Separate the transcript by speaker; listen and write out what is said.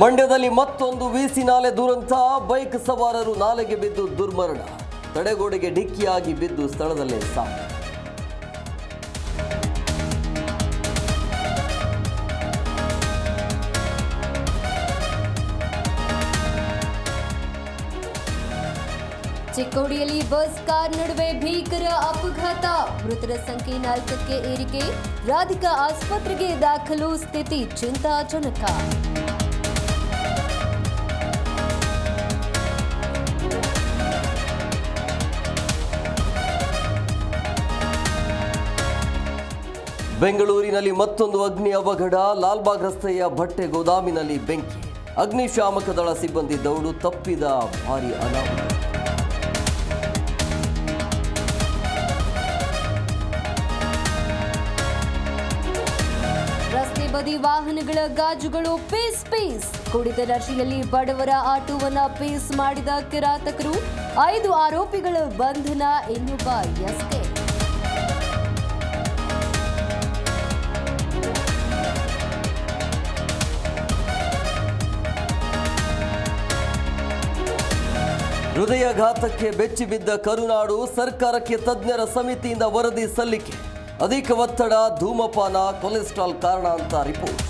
Speaker 1: ಮಂಡ್ಯದಲ್ಲಿ ಮತ್ತೊಂದು ವಿಸಿ ನಾಲೆ ದುರಂತ. ಬೈಕ್ ಸವಾರರು ನಾಲೆಗೆ ಬಿದ್ದು ದುರ್ಮರಣ. ತಡೆಗೋಡೆಗೆ ಡಿಕ್ಕಿಯಾಗಿ ಬಿದ್ದು ಸ್ಥಳದಲ್ಲೇ ಸಾವು.
Speaker 2: ಚಿಕ್ಕೋಡಿಯಲ್ಲಿ ಬಸ್ ಕಾರ್ ನಡುವೆ ಭೀಕರ ಅಪಘಾತ. ಮೃತರ ಸಂಖ್ಯೆ 4ಕ್ಕೆ ಏರಿಕೆ. ರಾಧಿಕಾ ಆಸ್ಪತ್ರೆಗೆ ದಾಖಲು. ಸ್ಥಿತಿ ಚಿಂತಾಜನಕ.
Speaker 1: ಬೆಂಗಳೂರಿನಲ್ಲಿ ಮತ್ತೊಂದು ಅಗ್ನಿ ಅವಘಡ. ಲಾಲ್ಬಾಗ್ ರಸ್ತೆಯ ಬಟ್ಟೆ ಗೋದಾಮಿನಲ್ಲಿ ಬೆಂಕಿ. ಅಗ್ನಿಶಾಮಕ ದಳ ಸಿಬ್ಬಂದಿ ದೌಡು ತಪ್ಪಿದ ಭಾರೀ ಅನಾಹುತ.
Speaker 2: ರಸ್ತೆ ಬದಿ ವಾಹನಗಳ ಗಾಜುಗಳು ಪೀಸ್ ಪೀಸ್. ಕುಡಿದ ನಶೆಯಲ್ಲಿ ಬಡವರ ಆಟೋವನ್ನ ಪೀಸ್ ಮಾಡಿದ ಕಿರಾತಕರು. 5 ಆರೋಪಿಗಳ ಬಂಧನ, ಇನ್ನೊಬ್ಬ ಎಸ್ಕೇಪ್.
Speaker 1: ಹೃದಯಾಘಾತಕ್ಕೆ ಬೆಚ್ಚಿಬಿದ್ದ ಕರುನಾಡು. ಸರ್ಕಾರಕ್ಕೆ ತಜ್ಞರ ಸಮಿತಿಯಿಂದ ವರದಿ ಸಲ್ಲಿಕೆ. ಅಧಿಕ ಒತ್ತಡ, ಧೂಮಪಾನ, ಕೊಲೆಸ್ಟ್ರಾಲ್ ಕಾರಣ ಅಂತ ರಿಪೋರ್ಟ್.